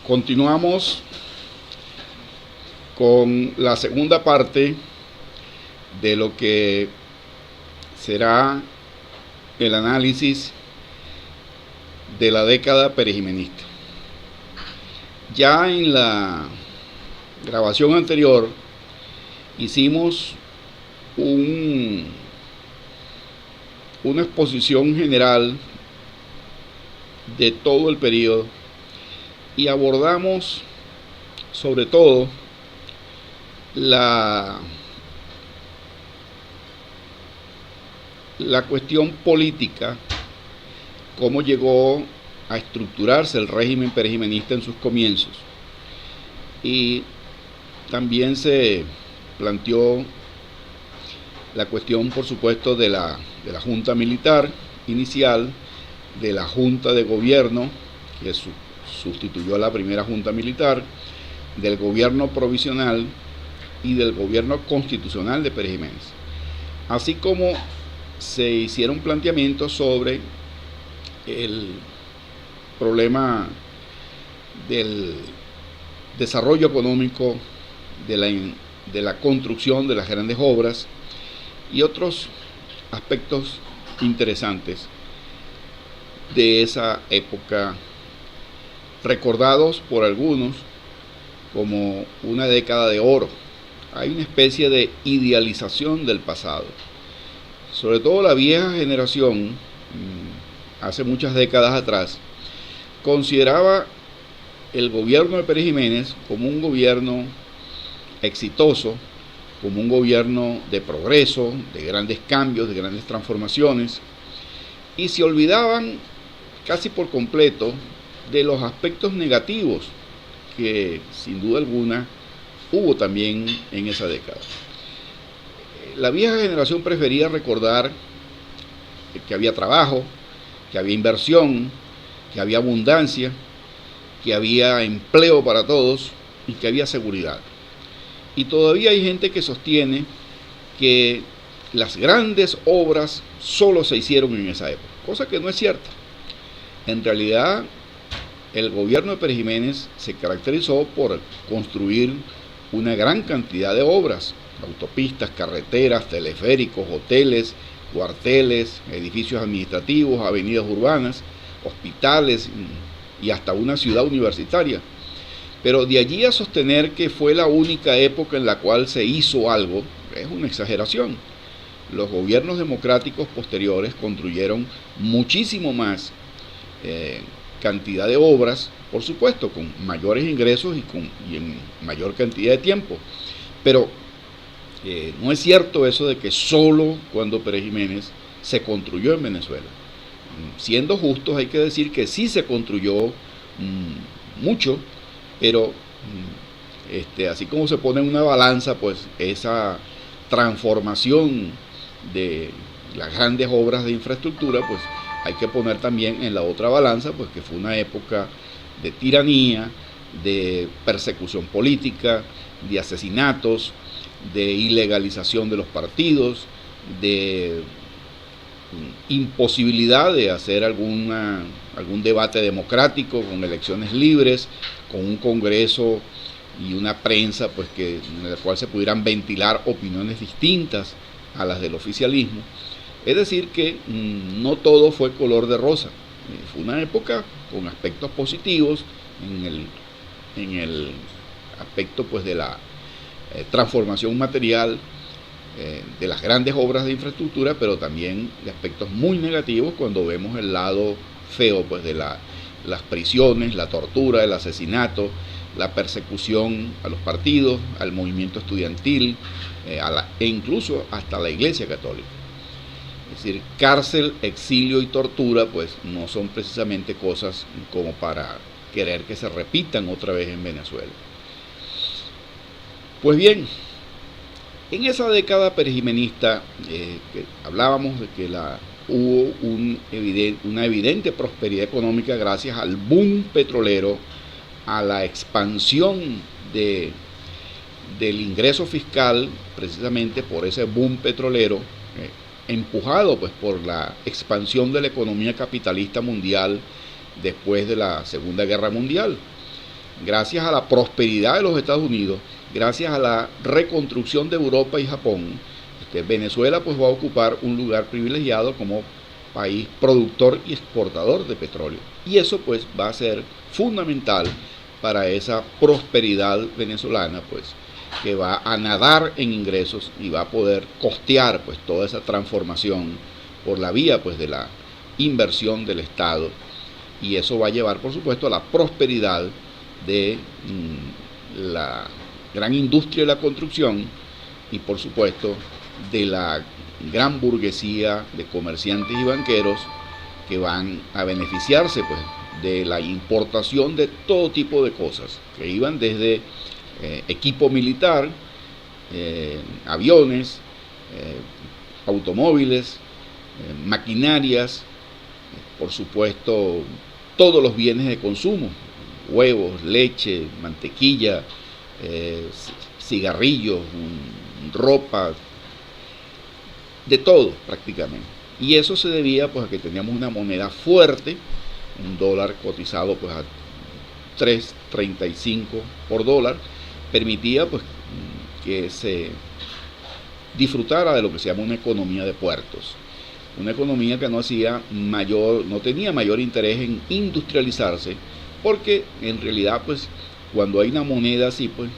Continuamos con la segunda parte de lo que será el análisis de la década perejimenista. Ya en la grabación anterior hicimos una exposición general de todo el periodo y abordamos sobre todo la cuestión política, cómo llegó a estructurarse el régimen perejimenista en sus comienzos, y también se planteó la cuestión, por supuesto, de la junta militar inicial, de la junta de gobierno que sustituyó a la primera junta militar, del gobierno provisional y del gobierno constitucional de Pérez Jiménez, así como se hicieron planteamientos sobre el problema del desarrollo económico, de la construcción de las grandes obras y otros aspectos interesantes de esa época, recordados por algunos como una década de oro. Hay una especie de idealización del pasado. Sobre todo la vieja generación, hace muchas décadas atrás, consideraba el gobierno de Pérez Jiménez como un gobierno exitoso, como un gobierno de progreso, de grandes cambios, de grandes transformaciones, y se olvidaban casi por completo de los aspectos negativos que sin duda alguna hubo también en esa década. La vieja generación prefería recordar que había trabajo, que había inversión, que había abundancia, que había empleo para todos y que había seguridad. Y todavía hay gente que sostiene que las grandes obras solo se hicieron en esa época, cosa que no es cierta. En realidad, el gobierno de Pérez Jiménez se caracterizó por construir una gran cantidad de obras: autopistas, carreteras, teleféricos, hoteles, cuarteles, edificios administrativos, avenidas urbanas, hospitales y hasta una ciudad universitaria. Pero de allí a sostener que fue la única época en la cual se hizo algo, es una exageración. Los gobiernos democráticos posteriores construyeron muchísimo más cantidad de obras, por supuesto, con mayores ingresos y en mayor cantidad de tiempo. Pero no es cierto eso de que solo cuando Pérez Jiménez se construyó en Venezuela. Siendo justos, hay que decir que sí se construyó mucho, pero así como se pone en una balanza, pues esa transformación de las grandes obras de infraestructura, pues hay que poner también en la otra balanza, pues que fue una época de tiranía, de persecución política, de asesinatos, de ilegalización de los partidos, de imposibilidad de hacer algún debate democrático con elecciones libres, con un Congreso y una prensa pues en la cual se pudieran ventilar opiniones distintas a las del oficialismo. Es decir, que no todo fue color de rosa. Fue una época con aspectos positivos en el aspecto pues de la transformación material, de las grandes obras de infraestructura, pero también de aspectos muy negativos cuando vemos el lado feo pues de las prisiones, la tortura, el asesinato, la persecución a los partidos, al movimiento estudiantil, e incluso hasta la Iglesia Católica. Es decir, cárcel, exilio y tortura pues no son precisamente cosas como para querer que se repitan otra vez en Venezuela. Pues bien, en esa década perejimenista que hablábamos de que hubo una evidente prosperidad económica gracias al boom petrolero, a la expansión del ingreso fiscal, precisamente por ese boom petrolero, empujado pues por la expansión de la economía capitalista mundial después de la Segunda Guerra Mundial. gracias a la prosperidad de los Estados Unidos, gracias a la reconstrucción de Europa y Japón, Venezuela pues va a ocupar un lugar privilegiado como país productor y exportador de petróleo. Y eso pues va a ser fundamental para esa prosperidad venezolana, pues que va a nadar en ingresos y va a poder costear pues toda esa transformación por la vía pues de la inversión del Estado, y eso va a llevar por supuesto a la prosperidad de la gran industria de la construcción y por supuesto de la gran burguesía de comerciantes y banqueros que van a beneficiarse pues de la importación de todo tipo de cosas que iban desde equipo militar, aviones, automóviles, maquinarias, por supuesto todos los bienes de consumo, huevos, leche, mantequilla, cigarrillos, ropa, de todo prácticamente. Y eso se debía pues a que teníamos una moneda fuerte, un dólar cotizado pues a 3.35 por dólar, permitía pues que se disfrutara de lo que se llama una economía de puertos, una economía que no tenía mayor interés en industrializarse, porque en realidad pues cuando hay una moneda así pues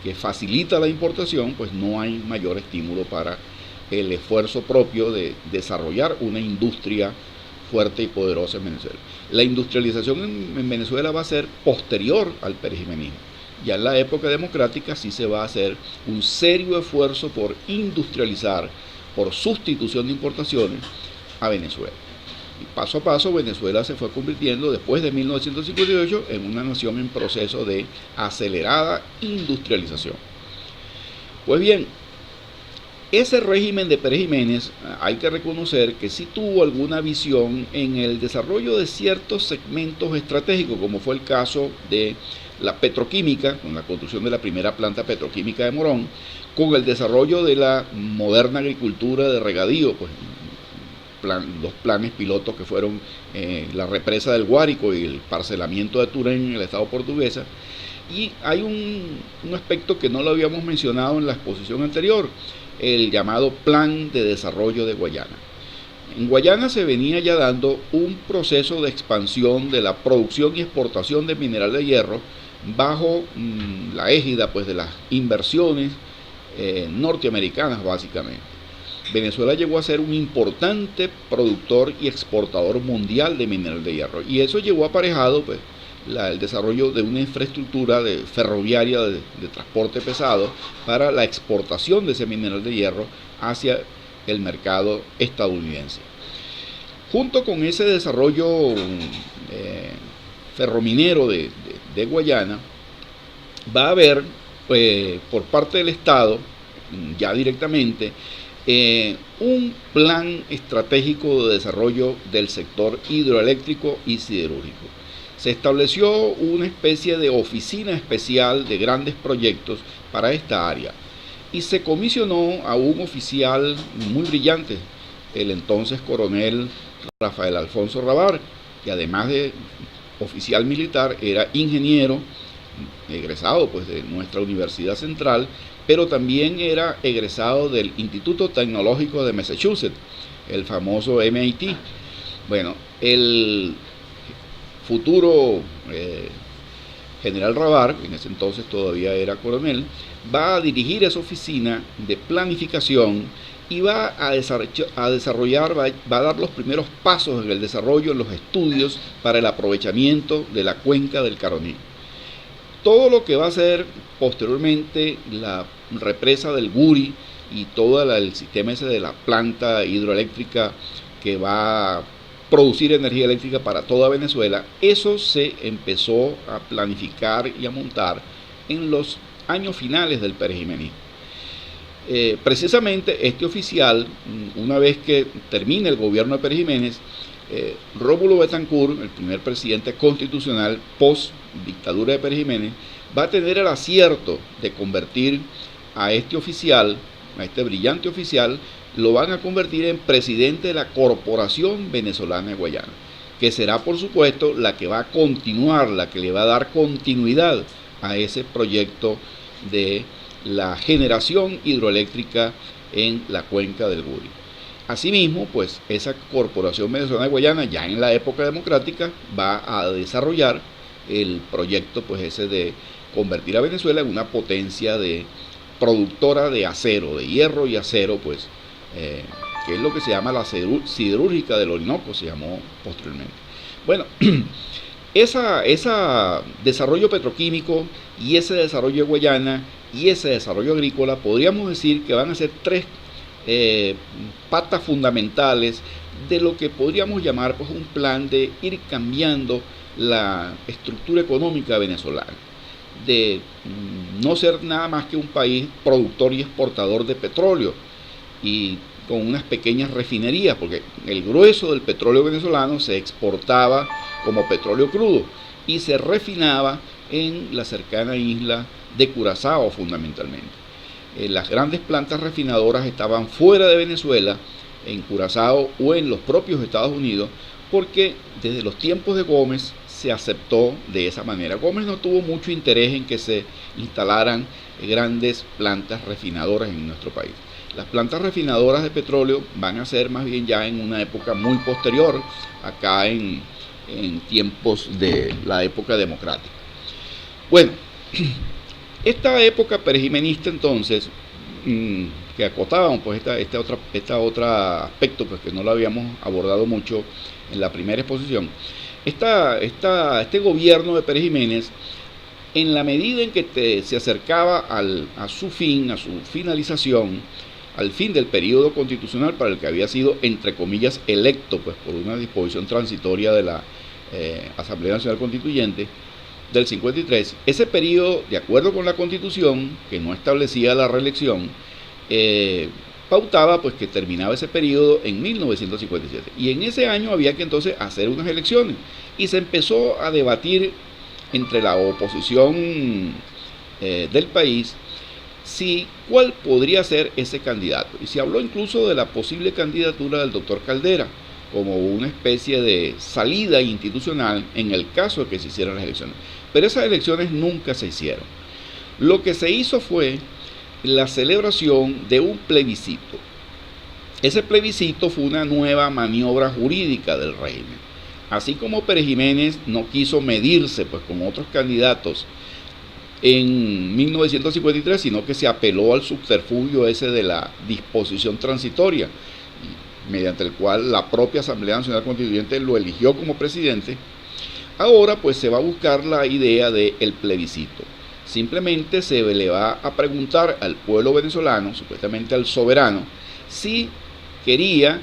que facilita la importación, pues no hay mayor estímulo para el esfuerzo propio de desarrollar una industria fuerte y poderosa en Venezuela. La industrialización en Venezuela va a ser posterior al perejimenismo. Ya en la época democrática sí se va a hacer un serio esfuerzo por industrializar, por sustitución de importaciones a Venezuela. Y paso a paso Venezuela se fue convirtiendo después de 1958 en una nación en proceso de acelerada industrialización. Pues bien, ese régimen de Pérez Jiménez hay que reconocer que sí tuvo alguna visión en el desarrollo de ciertos segmentos estratégicos, como fue el caso de la petroquímica, con la construcción de la primera planta petroquímica de Morón, con el desarrollo de la moderna agricultura de regadío, pues los planes pilotos que fueron la represa del Guárico y el parcelamiento de Turén en el estado portuguesa. Y hay un aspecto que no lo habíamos mencionado en la exposición anterior, el llamado Plan de Desarrollo de Guayana. En Guayana se venía ya dando un proceso de expansión de la producción y exportación de mineral de hierro bajo la égida pues de las inversiones norteamericanas básicamente. Venezuela llegó a ser un importante productor y exportador mundial de mineral de hierro, y eso llevó aparejado pues el desarrollo de una infraestructura ferroviaria de transporte pesado para la exportación de ese mineral de hierro hacia el mercado estadounidense. Junto con ese desarrollo ferrominero de Guayana, va a haber por parte del Estado, ya directamente, un plan estratégico de desarrollo del sector hidroeléctrico y siderúrgico. Se estableció una especie de oficina especial de grandes proyectos para esta área y se comisionó a un oficial muy brillante, el entonces coronel Rafael Alfonso Rabar, que además de oficial militar era ingeniero, egresado pues de nuestra Universidad Central, pero también era egresado del Instituto Tecnológico de Massachusetts, el famoso MIT. Bueno, el futuro general Rabar, en ese entonces todavía era coronel, va a dirigir esa oficina de planificación y va a dar los primeros pasos en el desarrollo, en los estudios para el aprovechamiento de la cuenca del Caroní. Todo lo que va a ser posteriormente la represa del Guri y todo el sistema ese de la planta hidroeléctrica que va a producir energía eléctrica para toda Venezuela, eso se empezó a planificar y a montar en los años finales del perejimenismo. Precisamente este oficial, una vez que termine el gobierno de Pérez Jiménez, Rómulo Betancourt, el primer presidente constitucional post dictadura de Pérez Jiménez, va a tener el acierto de convertir a este oficial, a este brillante oficial, lo van a convertir en presidente de la Corporación Venezolana de Guayana. que será por supuesto la que va a continuar, la que le va a dar continuidad a ese proyecto de la generación hidroeléctrica en la cuenca del Guri. Asimismo, pues esa Corporación Venezolana de Guayana, ya en la época democrática, va a desarrollar el proyecto pues ese de convertir a Venezuela en una potencia de productora de acero, de hierro y acero, pues que es lo que se llama la siderúrgica del Orinoco, se llamó posteriormente. Bueno, ese desarrollo petroquímico y ese desarrollo de Guayana y ese desarrollo agrícola, podríamos decir que van a ser tres patas fundamentales de lo que podríamos llamar pues un plan de ir cambiando la estructura económica venezolana, de no ser nada más que un país productor y exportador de petróleo y con unas pequeñas refinerías, porque el grueso del petróleo venezolano se exportaba como petróleo crudo y se refinaba en la cercana isla de Curazao fundamentalmente. Las grandes plantas refinadoras estaban fuera de Venezuela, en Curazao o en los propios Estados Unidos, porque desde los tiempos de Gómez se aceptó de esa manera. Gómez no tuvo mucho interés en que se instalaran grandes plantas refinadoras en nuestro país. Las plantas refinadoras de petróleo van a ser más bien ya en una época muy posterior, acá en tiempos de la época democrática. Bueno, esta época perejimenista entonces, que acotábamos pues este otro aspecto pues que no lo habíamos abordado mucho en la primera exposición, este gobierno de Pérez Jiménez, en la medida en que se acercaba a su fin, a su finalización, al fin del periodo constitucional para el que había sido, entre comillas, electo pues por una disposición transitoria de la Asamblea Nacional Constituyente del 53, ese periodo, de acuerdo con la Constitución, que no establecía la reelección, pautaba pues que terminaba ese periodo en 1957. Y en ese año había que entonces hacer unas elecciones. Y se empezó a debatir entre la oposición del país cuál podría ser ese candidato. Y se habló incluso de la posible candidatura del doctor Caldera como una especie de salida institucional en el caso de que se hicieran las elecciones. Pero esas elecciones nunca se hicieron. Lo que se hizo fue la celebración de un plebiscito. Ese plebiscito fue una nueva maniobra jurídica del régimen. Así como Pérez Jiménez no quiso medirse pues con otros candidatos en 1953, sino que se apeló al subterfugio ese de la disposición transitoria, mediante el cual la propia Asamblea Nacional Constituyente lo eligió como presidente. Ahora pues se va a buscar la idea del plebiscito. Simplemente se le va a preguntar al pueblo venezolano, supuestamente al soberano, si quería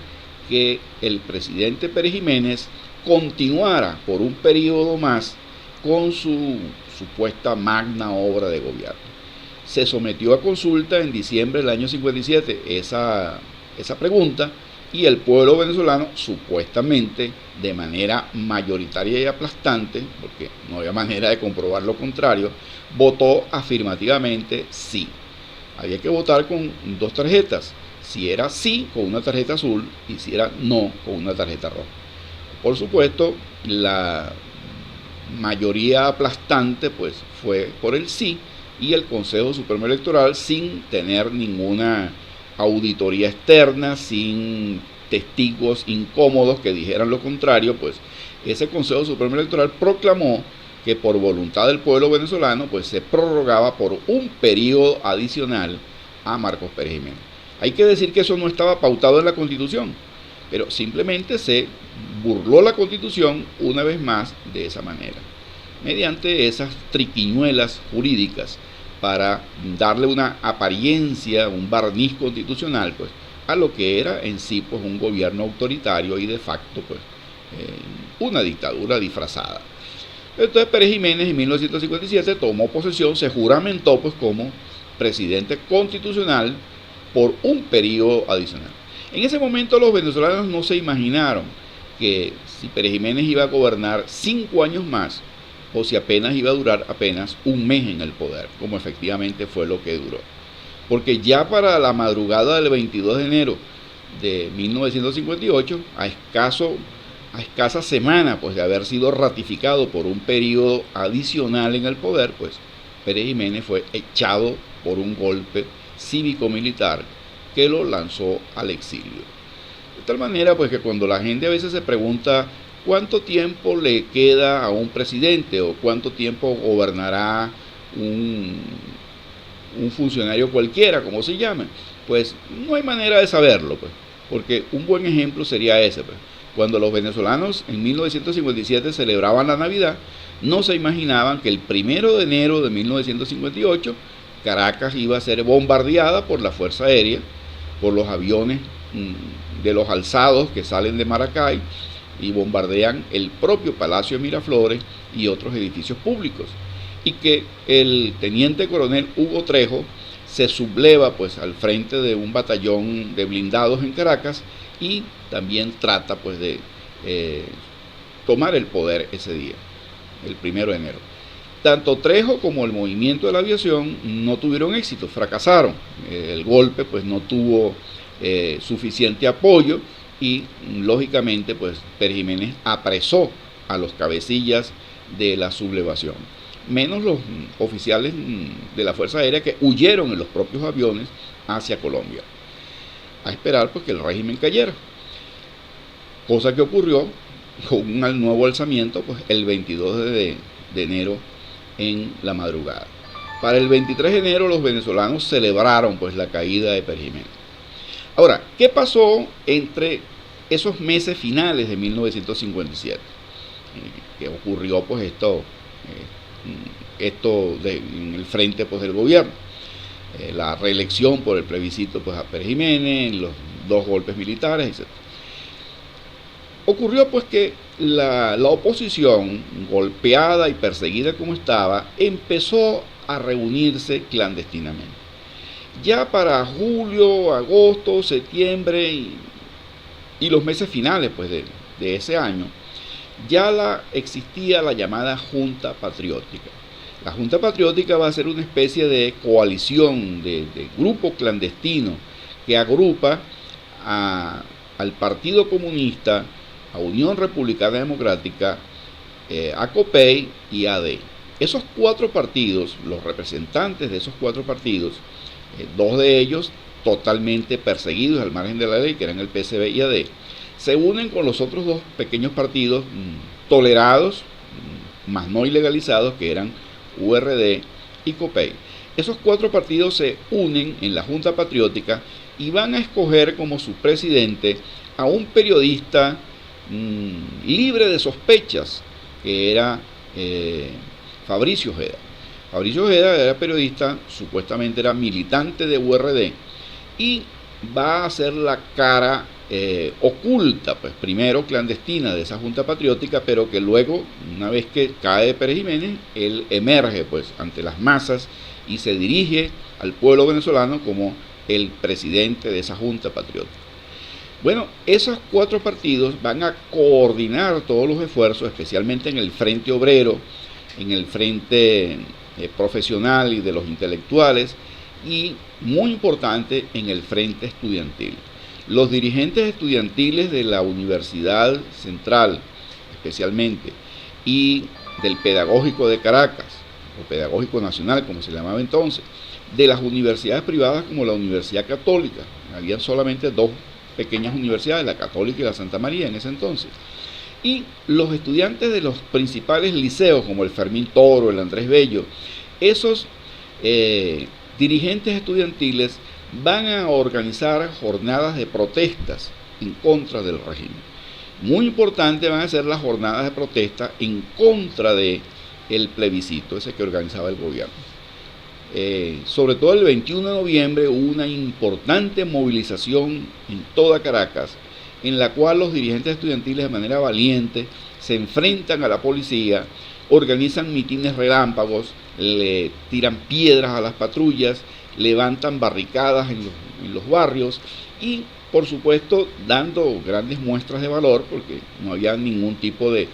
que el presidente Pérez Jiménez continuara por un periodo más con su supuesta magna obra de gobierno. Se sometió a consulta en diciembre del año 57 esa pregunta, y el pueblo venezolano, supuestamente de manera mayoritaria y aplastante, porque no había manera de comprobar lo contrario, votó afirmativamente sí. Había que votar con dos tarjetas, si era sí con una tarjeta azul y si era no con una tarjeta roja. Por supuesto, la mayoría aplastante pues fue por el sí, y el Consejo Supremo Electoral, sin tener ninguna auditoría externa, sin testigos incómodos que dijeran lo contrario, pues ese Consejo Supremo Electoral proclamó que por voluntad del pueblo venezolano pues se prorrogaba por un periodo adicional a Marcos Pérez Jiménez. Hay que decir que eso no estaba pautado en la Constitución, pero simplemente se burló la Constitución una vez más de esa manera, mediante esas triquiñuelas jurídicas para darle una apariencia, un barniz constitucional pues a lo que era en sí pues un gobierno autoritario y de facto pues una dictadura disfrazada. Entonces Pérez Jiménez en 1957 tomó posesión, se juramentó pues como presidente constitucional por un periodo adicional. En ese momento los venezolanos no se imaginaron que si Pérez Jiménez iba a gobernar 5 años más, o si apenas iba a durar apenas un mes en el poder, como efectivamente fue lo que duró. Porque ya para la madrugada del 22 de enero de 1958, a escaso a escasa semana pues de haber sido ratificado por un periodo adicional en el poder, pues Pérez Jiménez fue echado por un golpe cívico-militar que lo lanzó al exilio. De tal manera pues que cuando la gente a veces se pregunta cuánto tiempo le queda a un presidente o cuánto tiempo gobernará un funcionario cualquiera, como se llame, pues no hay manera de saberlo, pues, porque un buen ejemplo sería ese, pues. Cuando los venezolanos en 1957 celebraban la Navidad, no se imaginaban que el 1 de enero de 1958 Caracas iba a ser bombardeada por la Fuerza Aérea, por los aviones de los alzados que salen de Maracay y bombardean el propio Palacio de Miraflores y otros edificios públicos, y que el teniente coronel Hugo Trejo se subleva pues al frente de un batallón de blindados en Caracas y también trata pues de tomar el poder ese día, el 1 de enero. Tanto Trejo como el movimiento de la aviación no tuvieron éxito, fracasaron. El golpe pues no tuvo suficiente apoyo y lógicamente pues Pérez Jiménez apresó a los cabecillas de la sublevación, menos los oficiales de la Fuerza Aérea que huyeron en los propios aviones hacia Colombia, a esperar pues que el régimen cayera, cosa que ocurrió con un nuevo alzamiento pues el 22 de enero en la madrugada. Para el 23 de enero los venezolanos celebraron pues la caída de Pérez Jiménez. Ahora, ¿qué pasó entre esos meses finales de 1957? ¿Qué ocurrió pues esto en el frente pues del gobierno? La reelección por el plebiscito pues a Pérez Jiménez, los 2 golpes militares, etc. Ocurrió pues que la oposición, golpeada y perseguida como estaba, empezó a reunirse clandestinamente. Ya para julio, agosto, septiembre y los meses finales pues de ese año, ya existía la llamada Junta Patriótica. La Junta Patriótica va a ser una especie de coalición, de grupo clandestino que agrupa al Partido Comunista, a Unión Republicana Democrática, a COPEI y a AD. Esos 4 partidos, los representantes de esos 4 partidos, 2 de ellos totalmente perseguidos al margen de la ley, que eran el PSB y AD, se unen con los otros 2 pequeños partidos tolerados, más no ilegalizados, que eran URD y COPEI. Esos 4 partidos se unen en la Junta Patriótica y van a escoger como su presidente a un periodista libre de sospechas, que era Fabricio Ojeda. Fabricio Ojeda era periodista, supuestamente era militante de URD y va a ser la cara oculta, pues primero clandestina de esa Junta Patriótica, pero que luego, una vez que cae Pérez Jiménez, él emerge pues ante las masas y se dirige al pueblo venezolano como el presidente de esa Junta Patriótica. Bueno, esos 4 partidos van a coordinar todos los esfuerzos, especialmente en el frente obrero, en el frente profesional y de los intelectuales, y muy importante en el frente estudiantil. Los dirigentes estudiantiles de la Universidad Central, especialmente, y del Pedagógico de Caracas, o Pedagógico Nacional, como se llamaba entonces, de las universidades privadas como la Universidad Católica. Habían solamente 2 pequeñas universidades, la Católica y la Santa María en ese entonces. Y los estudiantes de los principales liceos, como el Fermín Toro, el Andrés Bello, esos dirigentes estudiantiles van a organizar jornadas de protestas en contra del régimen. Muy importante van a ser las jornadas de protesta en contra del plebiscito, ese que organizaba el gobierno. Sobre todo el 21 de noviembre hubo una importante movilización en toda Caracas, en la cual los dirigentes estudiantiles de manera valiente se enfrentan a la policía, organizan mitines relámpagos, le tiran piedras a las patrullas, levantan barricadas en los barrios y, por supuesto, dando grandes muestras de valor, porque no había ningún tipo de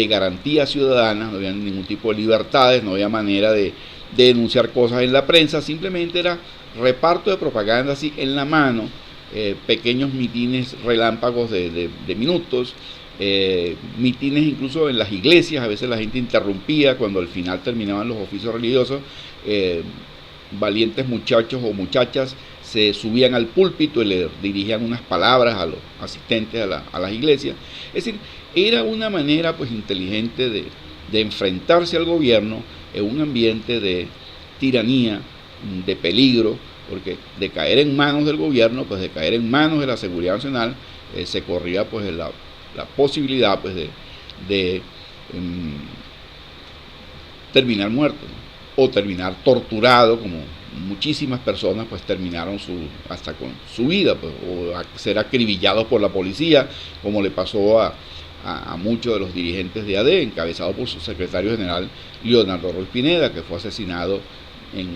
garantías ciudadanas, no había ningún tipo de libertades, no había manera de denunciar cosas en la prensa, simplemente era reparto de propaganda así en la mano, pequeños mitines relámpagos de minutos, mitines incluso en las iglesias. A veces la gente interrumpía cuando al final terminaban los oficios religiosos. Valientes muchachos o muchachas se subían al púlpito y le dirigían unas palabras a los asistentes a las iglesias. Es decir, era una manera pues inteligente de enfrentarse al gobierno en un ambiente de tiranía, de peligro, porque de caer en manos del gobierno, pues de caer en manos de la Seguridad Nacional, se corría pues la posibilidad pues de terminar muerto, ¿no? O terminar torturado, como muchísimas personas pues terminaron hasta con su vida, pues, o ser acribillados por la policía, como le pasó a muchos de los dirigentes de AD, encabezado por su secretario general Leonardo Ruiz Pineda, que fue asesinado en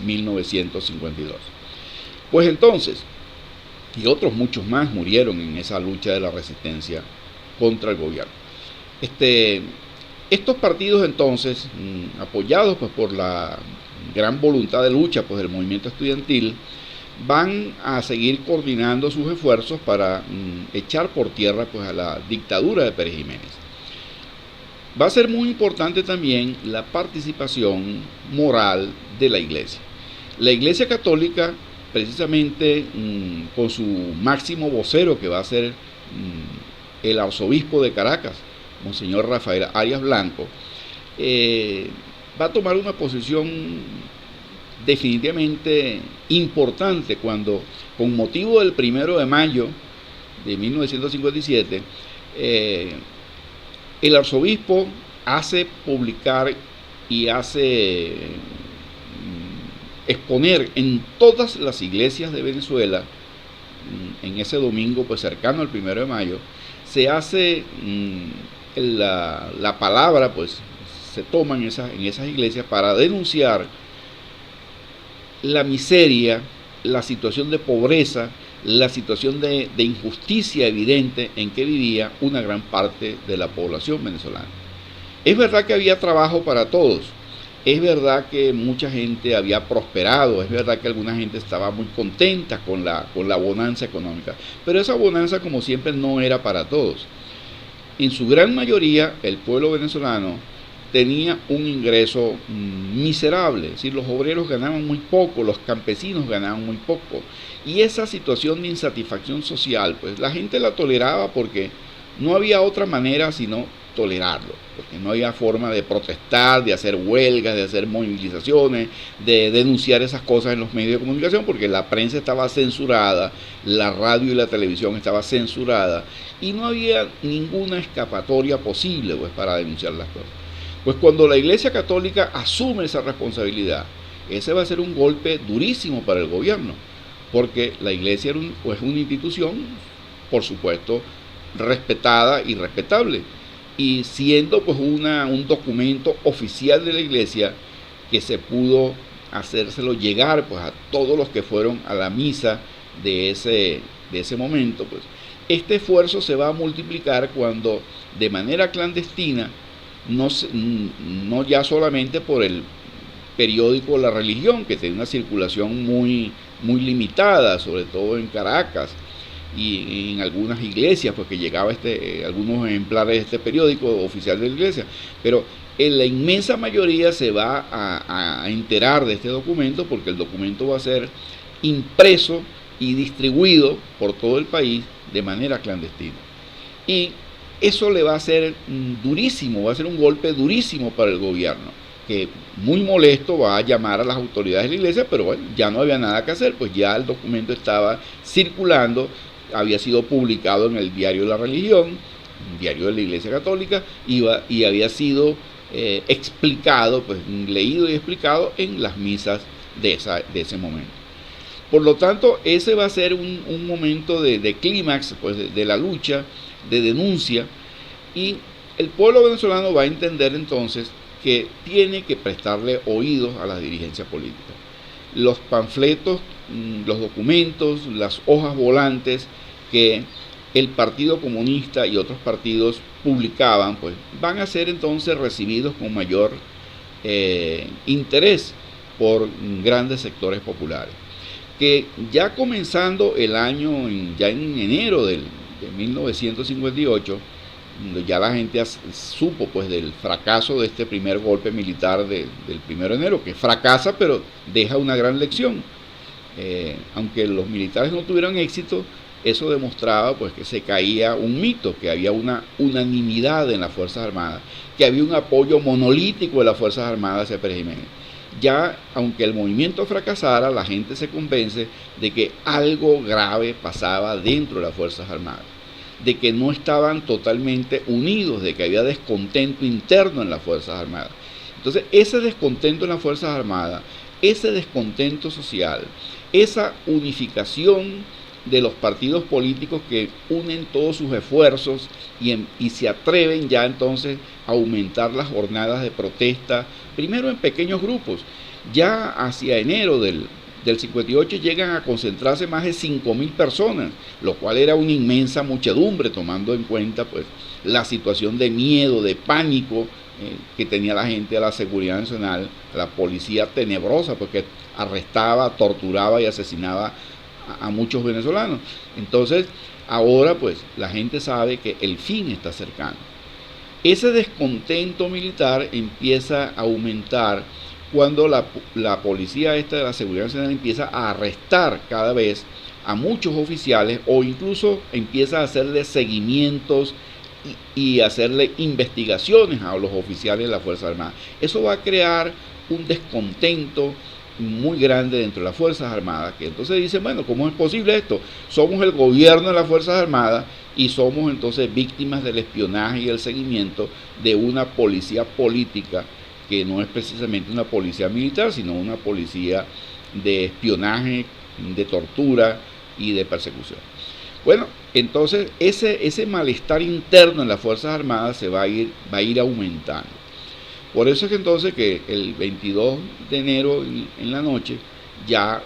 1952. Pues entonces, y otros muchos más murieron en esa lucha de la resistencia contra el gobierno. Estos partidos entonces, apoyados pues por la gran voluntad de lucha pues del movimiento estudiantil, van a seguir coordinando sus esfuerzos para echar por tierra pues a la dictadura de Pérez Jiménez. Va a ser muy importante también la participación moral de la Iglesia. La Iglesia Católica, precisamente con su máximo vocero, que va a ser el arzobispo de Caracas, Monseñor Rafael Arias Blanco, va a tomar una posición definitivamente importante cuando, con motivo del 1 de mayo de 1957, el arzobispo hace publicar y hace exponer en todas las iglesias de Venezuela, en ese domingo pues cercano al 1 de mayo, se hace la palabra, pues se toma en esas iglesias para denunciar la miseria, la situación de pobreza, la situación de injusticia evidente en que vivía una gran parte de la población venezolana. Es verdad que había trabajo para todos, es verdad que mucha gente había prosperado, es verdad que alguna gente estaba muy contenta con la bonanza económica, pero esa bonanza, como siempre, no era para todos. En su gran mayoría, el pueblo venezolano tenía un ingreso miserable, es decir, los obreros ganaban muy poco, los campesinos ganaban muy poco, y esa situación de insatisfacción social, pues la gente la toleraba porque no había otra manera sino tolerarlo, porque no había forma de protestar, de hacer huelgas, de hacer movilizaciones, de denunciar esas cosas en los medios de comunicación, porque la prensa estaba censurada, la radio y la televisión estaba censurada, y no había ninguna escapatoria posible pues para denunciar las cosas. Pues cuando la Iglesia Católica asume esa responsabilidad, ese va a ser un golpe durísimo para el gobierno, porque la Iglesia es una institución, por supuesto, respetada y respetable, y siendo pues un documento oficial de la Iglesia que se pudo hacérselo llegar pues a todos los que fueron a la misa de ese momento, pues este esfuerzo se va a multiplicar cuando de manera clandestina, no ya solamente por el periódico La Religión, que tiene una circulación muy limitada, sobre todo en Caracas y en algunas iglesias, pues que llegaba algunos ejemplares de este periódico oficial de la iglesia, pero en la inmensa mayoría se va a enterar de este documento, porque el documento va a ser impreso y distribuido por todo el país de manera clandestina. Y eso le va a ser durísimo, va a ser un golpe durísimo para el gobierno, que muy molesto va a llamar a las autoridades de la iglesia, pero bueno, ya no había nada que hacer, pues ya el documento estaba circulando, había sido publicado en el diario La Religión, un diario de la Iglesia Católica, y había sido explicado, pues leído y explicado en las misas de ese momento. Por lo tanto, ese va a ser un momento de clímax pues, de la lucha, de denuncia, y el pueblo venezolano va a entender entonces que tiene que prestarle oídos a las dirigencias políticas. Los panfletos, los documentos, las hojas volantes que el Partido Comunista y otros partidos publicaban, pues van a ser entonces recibidos con mayor interés por grandes sectores populares, que ya comenzando el año, ya en enero de 1958, ya la gente supo pues del fracaso de este primer golpe militar del 1 de enero, que fracasa pero deja una gran lección. Aunque los militares no tuvieron éxito, eso demostraba pues que se caía un mito, que había una unanimidad en las Fuerzas Armadas, que había un apoyo monolítico de las Fuerzas Armadas hacia Pérez Jiménez. Ya, aunque el movimiento fracasara, la gente se convence de que algo grave pasaba dentro de las Fuerzas Armadas, de que no estaban totalmente unidos, de que había descontento interno en las Fuerzas Armadas. Entonces, ese descontento en las Fuerzas Armadas, ese descontento social, esa unificación de los partidos políticos que unen todos sus esfuerzos y se atreven ya entonces a aumentar las jornadas de protesta, primero en pequeños grupos. Ya hacia enero del 58 llegan a concentrarse más de 5.000 personas, lo cual era una inmensa muchedumbre, tomando en cuenta pues la situación de miedo, de pánico que tenía la gente a la seguridad nacional, a la policía tenebrosa, porque arrestaba, torturaba y asesinaba a muchos venezolanos. Entonces, ahora pues la gente sabe que el fin está cercano. Ese descontento militar empieza a aumentar cuando la policía esta de la seguridad nacional empieza a arrestar cada vez a muchos oficiales, o incluso empieza a hacerle seguimientos y hacerle investigaciones a los oficiales de la Fuerza Armada. Eso va a crear un descontento muy grande dentro de las Fuerzas Armadas, que entonces dicen, bueno, ¿cómo es posible esto? Somos el gobierno de las Fuerzas Armadas y somos entonces víctimas del espionaje y el seguimiento de una policía política que no es precisamente una policía militar, sino una policía de espionaje, de tortura y de persecución. Bueno, entonces ese malestar interno en las Fuerzas Armadas se va a ir aumentando. Por eso es que entonces que el 22 de enero en la noche ya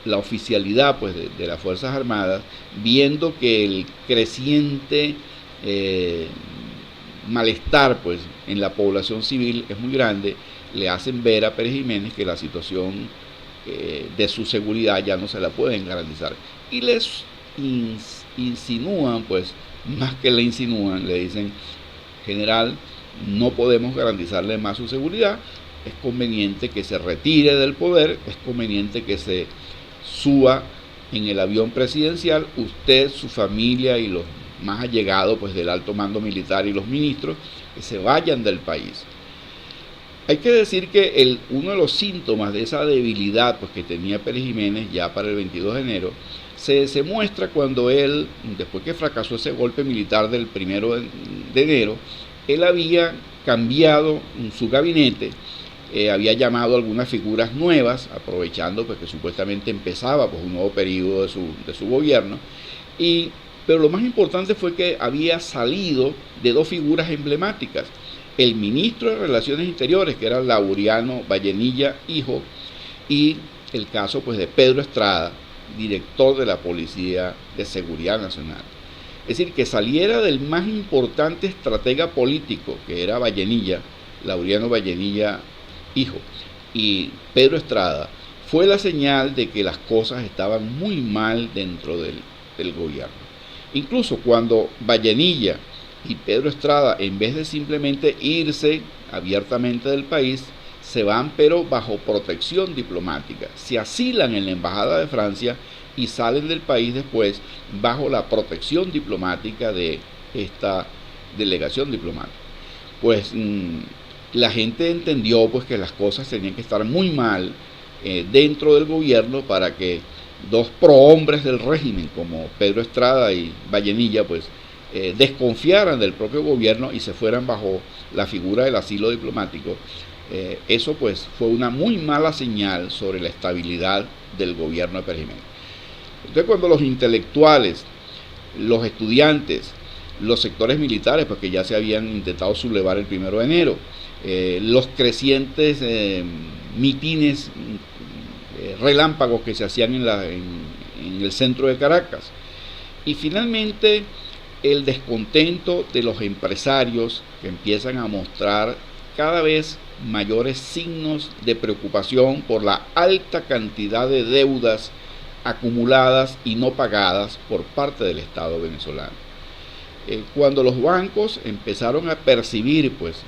la oficialidad pues de las Fuerzas Armadas, viendo que el creciente malestar pues en la población civil es muy grande, le hacen ver a Pérez Jiménez que la situación de su seguridad ya no se la pueden garantizar, y les insinúan, pues más que le insinúan, le dicen: general, no podemos garantizarle más su seguridad, es conveniente que se retire del poder, es conveniente que se suba en el avión presidencial, usted, su familia y los más allegados pues del alto mando militar y los ministros, que se vayan del país. Hay que decir que uno de los síntomas de esa debilidad pues que tenía Pérez Jiménez ya para el 22 de enero se muestra cuando él, después que fracasó ese golpe militar del 1 de enero, él había cambiado su gabinete, había llamado a algunas figuras nuevas, aprovechando pues que supuestamente empezaba pues un nuevo periodo de su gobierno, pero lo más importante fue que había salido de dos figuras emblemáticas: el ministro de Relaciones Interiores, que era Laureano Vallenilla hijo, y el caso pues de Pedro Estrada, director de la Policía de Seguridad Nacional. Es decir, que saliera del más importante estratega político, que era Vallenilla, Laureano Vallenilla hijo, y Pedro Estrada, fue la señal de que las cosas estaban muy mal dentro del gobierno. Incluso cuando Vallenilla y Pedro Estrada, en vez de simplemente irse abiertamente del país, se van pero bajo protección diplomática, se asilan en la embajada de Francia y salen del país después bajo la protección diplomática de esta delegación diplomática. Pues la gente entendió pues que las cosas tenían que estar muy mal dentro del gobierno para que dos prohombres del régimen como Pedro Estrada y Vallenilla pues desconfiaran del propio gobierno y se fueran bajo la figura del asilo diplomático. Eso pues fue una muy mala señal sobre la estabilidad del gobierno de Pérez Jiménez. Entonces, cuando los intelectuales, los estudiantes, los sectores militares, porque ya se habían intentado sublevar el 1 de enero, los crecientes mitines relámpagos que se hacían en el centro de Caracas, y finalmente el descontento de los empresarios, que empiezan a mostrar cada vez mayores signos de preocupación por la alta cantidad de deudas acumuladas y no pagadas por parte del Estado venezolano. Cuando los bancos empezaron a percibir pues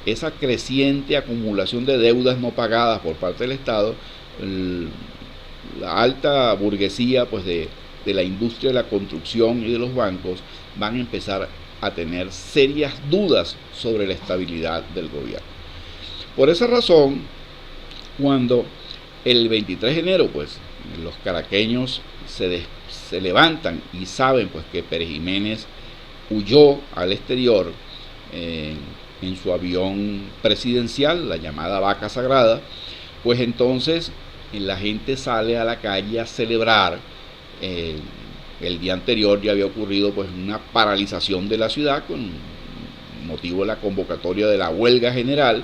esa creciente acumulación de deudas no pagadas por parte del Estado, la alta burguesía pues de la industria de la construcción y de los bancos van a empezar a tener serias dudas sobre la estabilidad del gobierno. Por esa razón, cuando el 23 de enero pues los caraqueños se levantan y saben pues que Pérez Jiménez huyó al exterior en su avión presidencial, la llamada Vaca Sagrada, pues entonces la gente sale a la calle a celebrar. El día anterior ya había ocurrido pues una paralización de la ciudad con motivo de la convocatoria de la huelga general.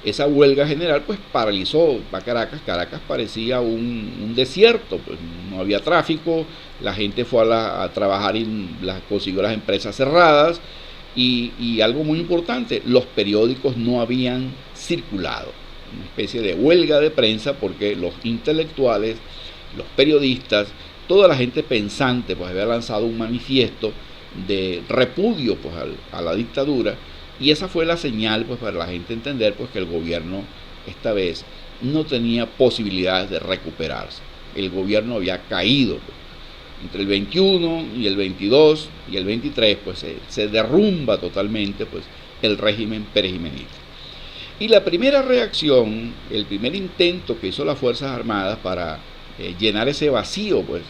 Esa huelga general pues paralizó a Caracas. Caracas parecía un desierto, pues no había tráfico, la gente fue a trabajar y consiguió las empresas cerradas y algo muy importante, los periódicos no habían circulado, una especie de huelga de prensa porque los intelectuales, los periodistas, toda la gente pensante pues había lanzado un manifiesto de repudio pues a la dictadura. Y esa fue la señal pues para la gente entender pues que el gobierno esta vez no tenía posibilidades de recuperarse. El gobierno había caído. Pues. Entre el 21 y el 22 y el 23 pues se derrumba totalmente pues el régimen perejimenista. Y la primera reacción, el primer intento que hizo las Fuerzas Armadas para llenar ese vacío, pues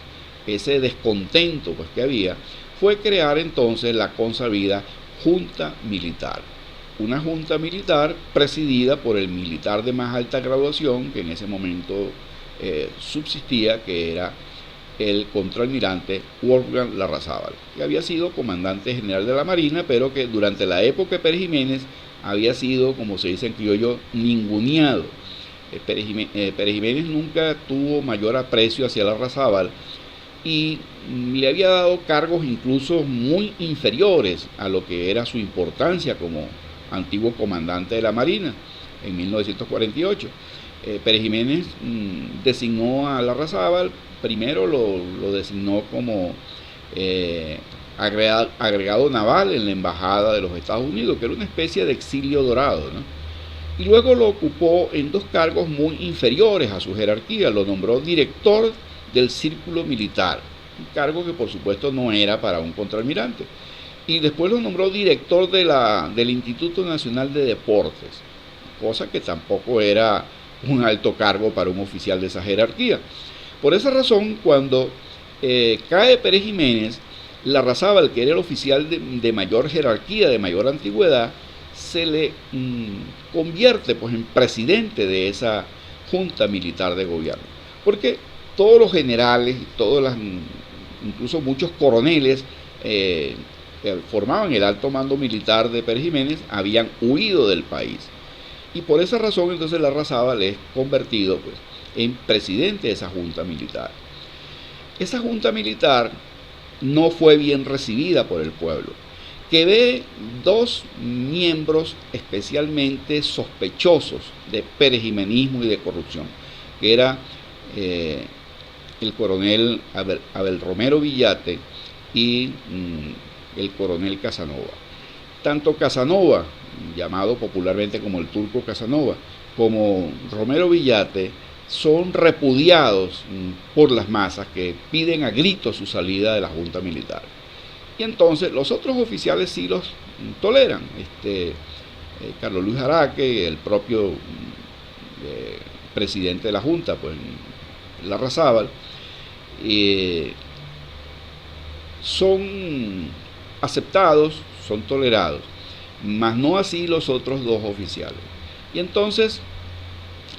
ese descontento pues que había, fue crear entonces la consabida Junta Militar, una junta militar presidida por el militar de más alta graduación que en ese momento subsistía, que era el contraalmirante Wolfgang Larrazábal, que había sido comandante general de la Marina, pero que durante la época de Pérez Jiménez había sido, como se dice en criollo, ninguneado. Pérez Jiménez nunca tuvo mayor aprecio hacia Larrazábal y le había dado cargos incluso muy inferiores a lo que era su importancia como antiguo comandante de la Marina en 1948. Pérez Jiménez designó a Larrazábal, primero lo designó como agregado naval en la Embajada de los Estados Unidos, que era una especie de exilio dorado, ¿no? Y luego lo ocupó en dos cargos muy inferiores a su jerarquía, lo nombró director del Círculo Militar, un cargo que por supuesto no era para un contraalmirante, y después lo nombró director del Instituto Nacional de Deportes, cosa que tampoco era un alto cargo para un oficial de esa jerarquía. Por esa razón, cuando cae Pérez Jiménez, Larrazábal, que era el oficial de mayor jerarquía, de mayor antigüedad, se le convierte pues en presidente de esa junta militar de gobierno, porque todos los generales, incluso muchos coroneles que formaban el alto mando militar de Pérez Jiménez habían huido del país, y por esa razón entonces Larrazábal es convertido pues en presidente de esa junta militar. Esa junta militar no fue bien recibida por el pueblo, que ve dos miembros especialmente sospechosos de perejimenismo y de corrupción, que era el coronel Abel Romero Villate y el coronel Casanova. Tanto Casanova, llamado popularmente como el Turco Casanova, como Romero Villate son repudiados por las masas que piden a gritos su salida de la Junta Militar. Y entonces los otros oficiales sí los toleran. Carlos Luis Araque, el propio presidente de la Junta, pues Larrazábal, son aceptados, son tolerados, mas no así los otros dos oficiales. Y entonces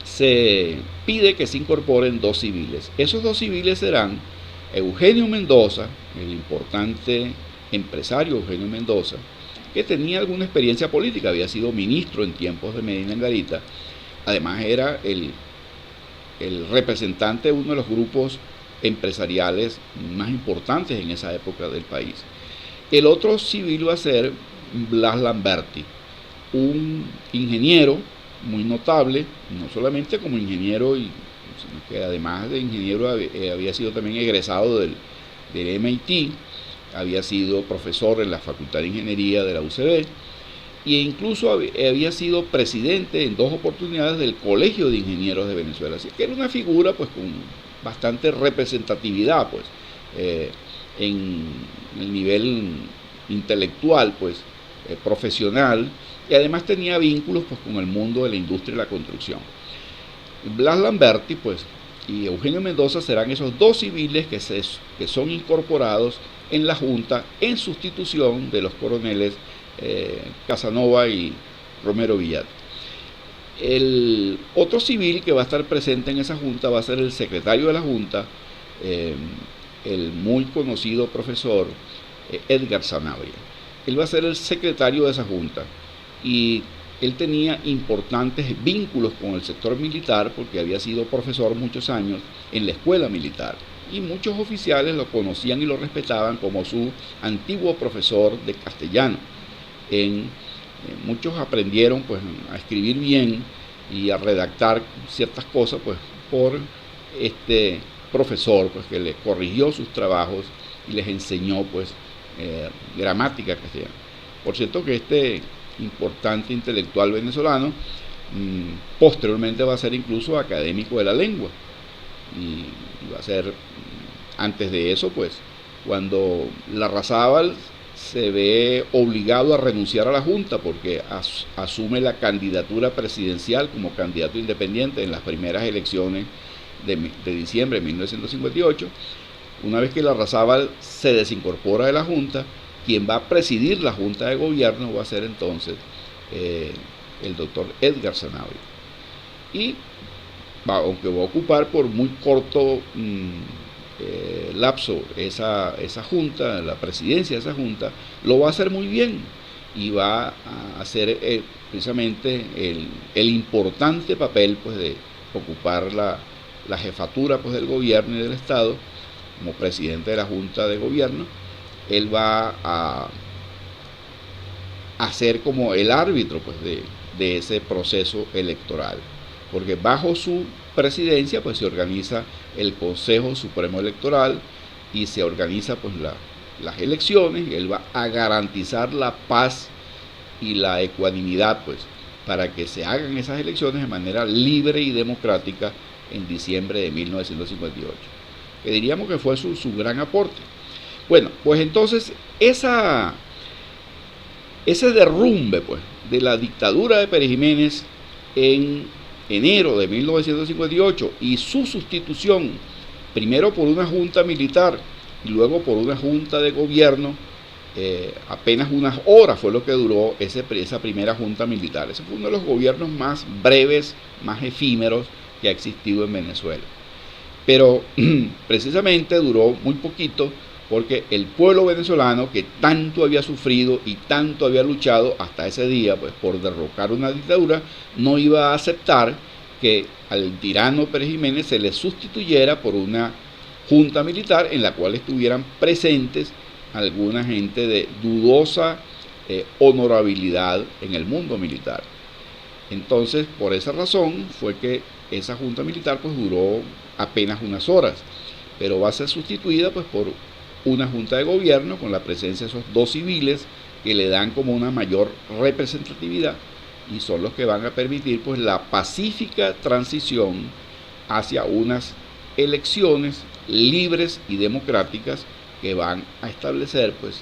se pide que se incorporen dos civiles. Esos dos civiles serán Eugenio Mendoza, el importante empresario Eugenio Mendoza, que tenía alguna experiencia política, había sido ministro en tiempos de Medina Angarita, además era el representante de uno de los grupos empresariales más importantes en esa época del país. El otro civil va a ser Blas Lamberti, un ingeniero muy notable, no solamente como ingeniero, sino que además de ingeniero había sido también egresado del MIT, había sido profesor en la Facultad de Ingeniería de la UCB e incluso había sido presidente en 2 oportunidades del Colegio de Ingenieros de Venezuela. Así que era una figura pues con bastante representatividad pues en el nivel intelectual pues profesional, y además tenía vínculos pues con el mundo de la industria y la construcción. Blas Lamberti pues y Eugenio Mendoza serán esos 2 civiles que son incorporados en la Junta en sustitución de los coroneles Casanova y Romero Villat. El otro civil que va a estar presente en esa Junta va a ser el secretario de la Junta, el muy conocido profesor Edgar Sanabria. Él va a ser el secretario de esa Junta y él tenía importantes vínculos con el sector militar porque había sido profesor muchos años en la escuela militar y muchos oficiales lo conocían y lo respetaban como su antiguo profesor de castellano. Muchos aprendieron pues a escribir bien y a redactar ciertas cosas pues por este profesor pues que le corrigió sus trabajos y les enseñó pues gramática castellana. Por cierto que este importante intelectual venezolano posteriormente va a ser incluso académico de la lengua y va a ser, antes de eso pues, cuando Larrazábal se ve obligado a renunciar a la Junta porque asume la candidatura presidencial como candidato independiente en las primeras elecciones de diciembre de 1958. Una vez que Larrazábal se desincorpora de la Junta, quien va a presidir la Junta de Gobierno va a ser entonces el doctor Edgar Sanabria. Y aunque va a ocupar por muy corto lapso esa Junta, la presidencia de esa Junta, lo va a hacer muy bien y va a hacer precisamente el importante papel pues, de ocupar la jefatura pues, del gobierno y del Estado como presidente de la Junta de Gobierno. Él va a ser como el árbitro pues, de ese proceso electoral, porque bajo su presidencia pues, se organiza el Consejo Supremo Electoral y se organiza pues, las elecciones, y él va a garantizar la paz y la ecuanimidad pues, para que se hagan esas elecciones de manera libre y democrática en diciembre de 1958, que diríamos que fue su gran aporte. Bueno, pues entonces ese derrumbe pues, de la dictadura de Pérez Jiménez en enero de 1958 y su sustitución primero por una junta militar y luego por una junta de gobierno, apenas unas horas fue lo que duró esa primera junta militar. Ese fue uno de los gobiernos más breves, más efímeros que ha existido en Venezuela. Pero precisamente duró muy poquito porque el pueblo venezolano, que tanto había sufrido y tanto había luchado hasta ese día pues, por derrocar una dictadura, no iba a aceptar que al tirano Pérez Jiménez se le sustituyera por una junta militar en la cual estuvieran presentes alguna gente de dudosa honorabilidad en el mundo militar. Entonces, por esa razón fue que esa junta militar pues, duró apenas unas horas, pero va a ser sustituida pues, por una junta de gobierno con la presencia de esos 2 civiles que le dan como una mayor representatividad y son los que van a permitir pues la pacífica transición hacia unas elecciones libres y democráticas que van a establecer pues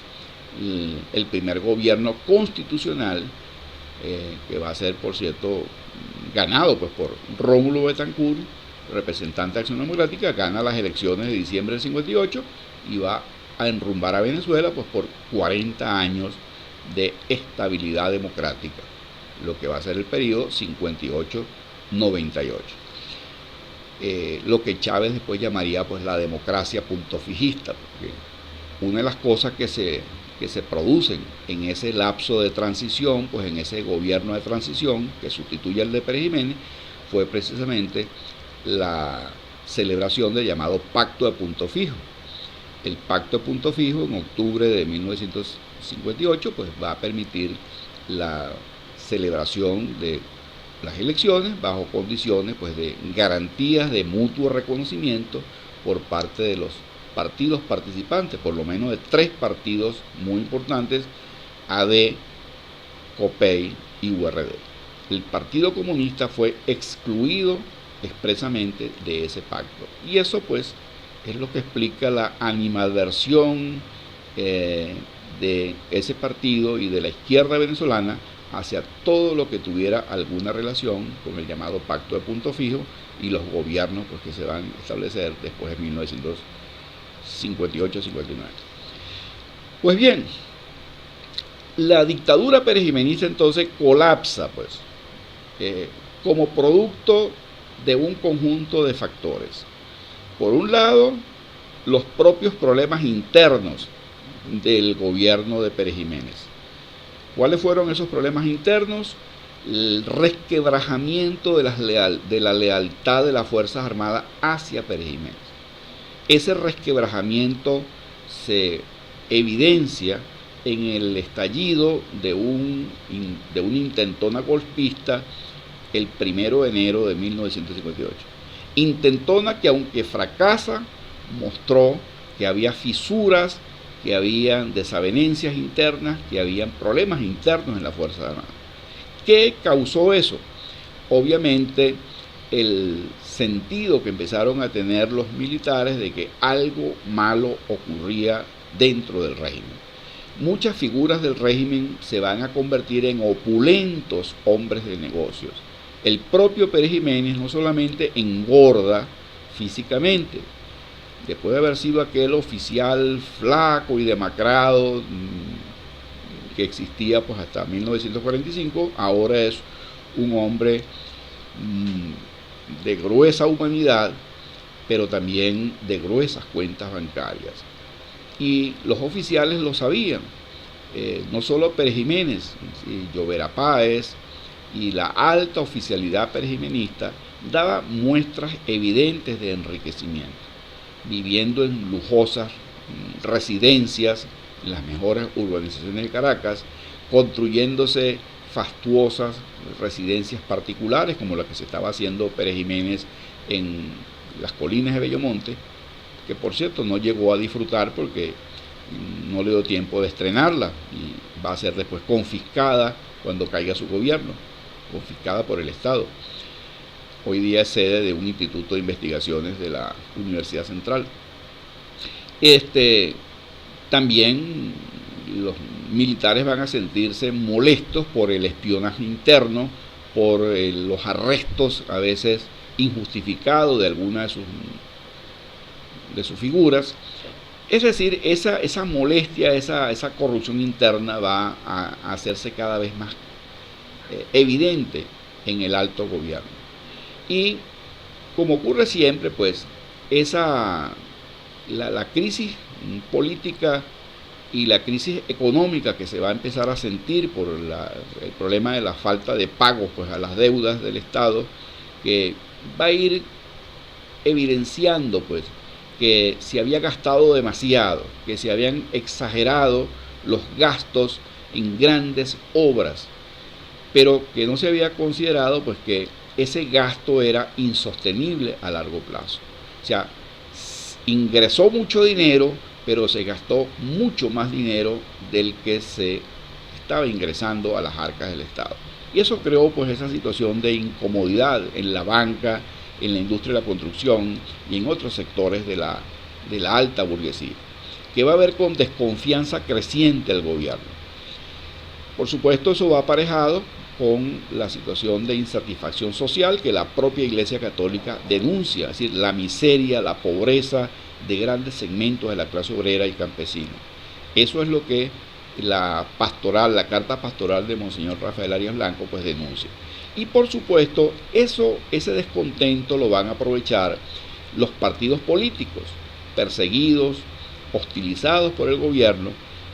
el primer gobierno constitucional que va a ser, por cierto, ganado pues por Rómulo Betancourt, representante de Acción Democrática. Gana las elecciones de diciembre del 58 y va a enrumbar a Venezuela pues por 40 años de estabilidad democrática, lo que va a ser el periodo 58-98. Lo que Chávez después llamaría pues la democracia puntofijista, porque una de las cosas que se producen en ese lapso de transición, pues en ese gobierno de transición que sustituye al de Pérez Jiménez, fue precisamente la celebración del llamado Pacto de Punto Fijo. El Pacto de Punto Fijo en octubre de 1958 pues va a permitir la celebración de las elecciones bajo condiciones pues de garantías de mutuo reconocimiento por parte de los partidos participantes, por lo menos de 3 partidos muy importantes, AD, COPEI y URD. El Partido Comunista fue excluido expresamente de ese pacto. Y eso pues es lo que explica la animadversión de ese partido y de la izquierda venezolana hacia todo lo que tuviera alguna relación con el llamado Pacto de Punto Fijo y los gobiernos pues, que se van a establecer después de 1958-59. Pues bien, la dictadura perejimenista entonces colapsa pues, como producto de un conjunto de factores. Por un lado, los propios problemas internos del gobierno de Pérez Jiménez. ¿Cuáles fueron esos problemas internos? El resquebrajamiento de la lealtad de las Fuerzas Armadas hacia Pérez Jiménez. Ese resquebrajamiento se evidencia en el estallido de una intentona golpista el 1 de enero de 1958. Intentona que, aunque fracasa, mostró que había fisuras, que habían desavenencias internas, que habían problemas internos en las Fuerzas Armadas. ¿Qué causó eso? Obviamente el sentido que empezaron a tener los militares de que algo malo ocurría dentro del régimen. Muchas figuras del régimen se van a convertir en opulentos hombres de negocios. El propio Pérez Jiménez no solamente engorda físicamente, después de haber sido aquel oficial flaco y demacrado que existía pues hasta 1945, ahora es un hombre de gruesa humanidad, pero también de gruesas cuentas bancarias. Y los oficiales lo sabían, no solo Pérez Jiménez, Llovera Páez y la alta oficialidad perejimenista daba muestras evidentes de enriquecimiento, viviendo en lujosas residencias en las mejores urbanizaciones de Caracas, construyéndose fastuosas residencias particulares como la que se estaba haciendo Pérez Jiménez en las colinas de Bellomonte, que por cierto no llegó a disfrutar porque no le dio tiempo de estrenarla y va a ser después confiscada cuando caiga su gobierno, confiscada por el Estado. Hoy día es sede de un instituto de investigaciones de la Universidad Central. También los militares van a sentirse molestos por el espionaje interno, por los arrestos a veces injustificados de algunas de sus figuras. Es decir, esa molestia, esa corrupción interna va a hacerse cada vez más evidente en el alto gobierno. Y como ocurre siempre, pues, la crisis política y la crisis económica que se va a empezar a sentir por el problema de la falta de pagos pues, a las deudas del Estado, que va a ir evidenciando pues, que se había gastado demasiado, que se habían exagerado los gastos en grandes obras, pero que no se había considerado pues, que ese gasto era insostenible a largo plazo. O sea, ingresó mucho dinero, pero se gastó mucho más dinero del que se estaba ingresando a las arcas del Estado. Y eso creó pues esa situación de incomodidad en la banca, en la industria de la construcción y en otros sectores de la alta burguesía, que va a ver con desconfianza creciente al gobierno. Por supuesto, eso va aparejado con la situación de insatisfacción social que la propia Iglesia Católica denuncia, es decir, la miseria, la pobreza de grandes segmentos de la clase obrera y campesina. Eso es lo que la carta pastoral de Monseñor Rafael Arias Blanco pues denuncia. Y por supuesto, ese descontento lo van a aprovechar los partidos políticos perseguidos, hostilizados por el gobierno,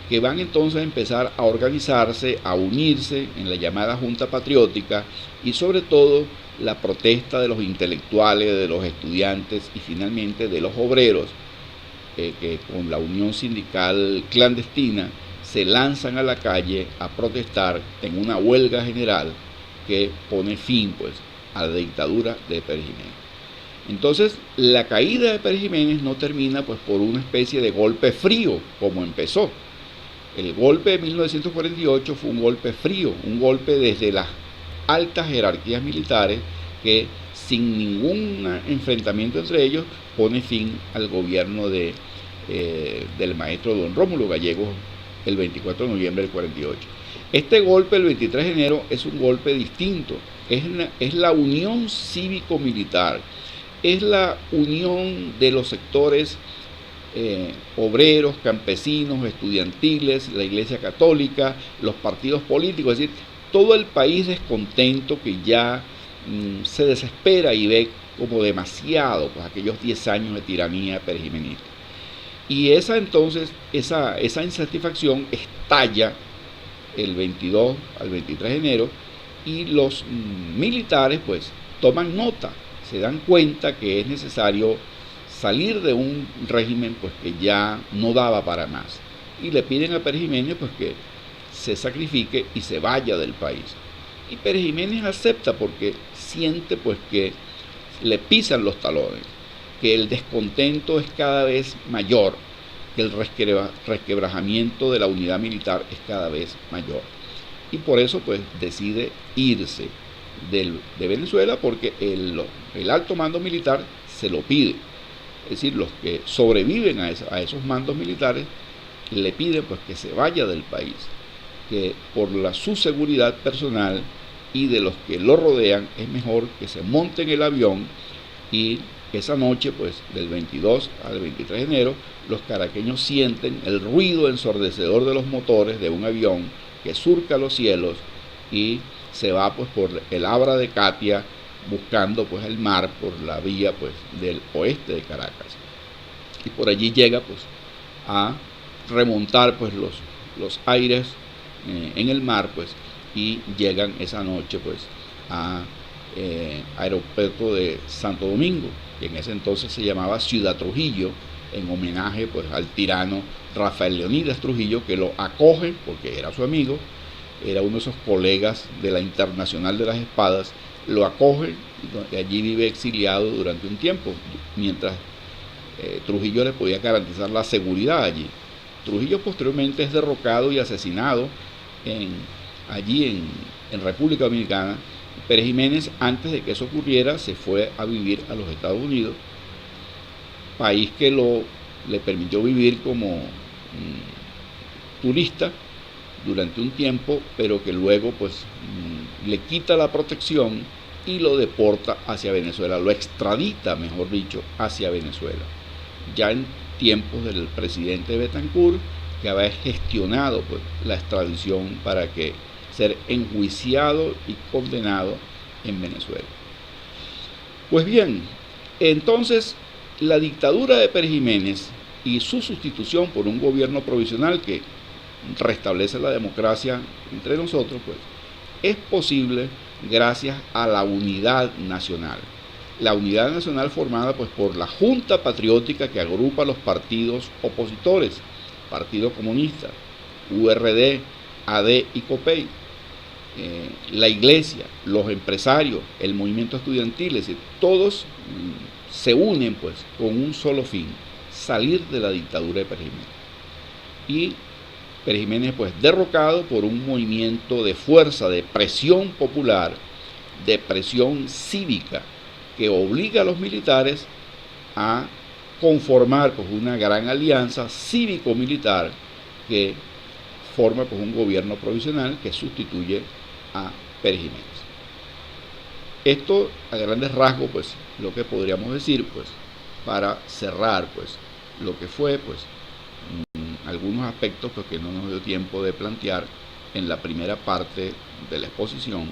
que van entonces a empezar a organizarse, a unirse en la llamada Junta Patriótica y sobre todo la protesta de los intelectuales, de los estudiantes y finalmente de los obreros, que con la unión sindical clandestina se lanzan a la calle a protestar en una huelga general que pone fin pues, a la dictadura de Pérez Jiménez. Entonces, la caída de Pérez Jiménez no termina pues por una especie de golpe frío, como empezó. El golpe de 1948 fue un golpe frío, un golpe desde las altas jerarquías militares que, sin ningún enfrentamiento entre ellos, pone fin al gobierno del maestro don Rómulo Gallegos el 24 de noviembre del 48. Este golpe, el 23 de enero, es un golpe distinto. Es la unión cívico-militar, es la unión de los sectores obreros, campesinos, estudiantiles, la Iglesia Católica, los partidos políticos, es decir, todo el país descontento que ya se desespera y ve como demasiado pues, aquellos 10 años de tiranía perejimenista. Y esa insatisfacción estalla el 22 al 23 de enero y los militares pues toman nota, se dan cuenta que es necesario salir de un régimen pues que ya no daba para más y le piden a Pérez Jiménez pues que se sacrifique y se vaya del país. Y Pérez Jiménez acepta porque siente pues que le pisan los talones, que el descontento es cada vez mayor, que el resquebrajamiento de la unidad militar es cada vez mayor. Y por eso pues decide irse de Venezuela porque el alto mando militar se lo pide. Es decir, los que sobreviven a esos mandos militares le piden pues que se vaya del país, que por su seguridad personal y de los que lo rodean es mejor que se monte en el avión. Y esa noche pues del 22 al 23 de enero los caraqueños sienten el ruido ensordecedor de los motores de un avión que surca los cielos y se va pues por el Abra de Catia buscando pues el mar por la vía pues del oeste de Caracas, y por allí llega pues a remontar pues los aires en el mar pues, y llegan esa noche pues a aeropuerto de Santo Domingo, que en ese entonces se llamaba Ciudad Trujillo, en homenaje pues al tirano Rafael Leónidas Trujillo, que lo acoge porque era su amigo, era uno de esos colegas de la Internacional de las Espadas, lo acoge y allí vive exiliado durante un tiempo, mientras Trujillo le podía garantizar la seguridad allí. Trujillo posteriormente es derrocado y asesinado allí en República Dominicana. Pérez Jiménez, antes de que eso ocurriera, se fue a vivir a los Estados Unidos, país que le permitió vivir como turista durante un tiempo, pero que luego pues le quita la protección y lo deporta hacia Venezuela, lo extradita, mejor dicho, hacia Venezuela. Ya en tiempos del presidente Betancourt, que había gestionado pues la extradición para que ser enjuiciado y condenado en Venezuela. Pues bien, entonces la dictadura de Pérez Jiménez y su sustitución por un gobierno provisional que restablece la democracia entre nosotros, pues es posible gracias a la unidad nacional. La unidad nacional formada pues por la Junta Patriótica que agrupa los partidos opositores, Partido Comunista, URD, AD y COPEI, la Iglesia, los empresarios, el movimiento estudiantil, es decir, todos se unen pues con un solo fin: salir de la dictadura de Pérez Jiménez. Y Pérez Jiménez pues derrocado por un movimiento de fuerza, de presión popular, de presión cívica, que obliga a los militares a conformar pues una gran alianza cívico-militar que forma pues un gobierno provisional que sustituye a Pérez Jiménez. Esto a grandes rasgos pues lo que podríamos decir pues para cerrar pues lo que fue pues algunos aspectos pues, que no nos dio tiempo de plantear en la primera parte de la exposición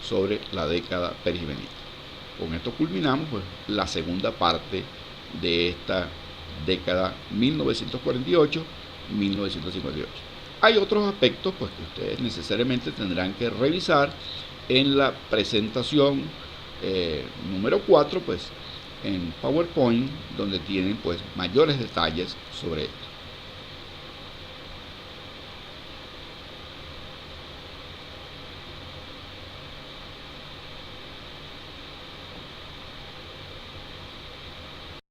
sobre la década perijimenista. Con esto culminamos pues la segunda parte de esta década 1948-1958. Hay otros aspectos pues que ustedes necesariamente tendrán que revisar en la presentación número 4 pues en PowerPoint, donde tienen pues mayores detalles sobre esto.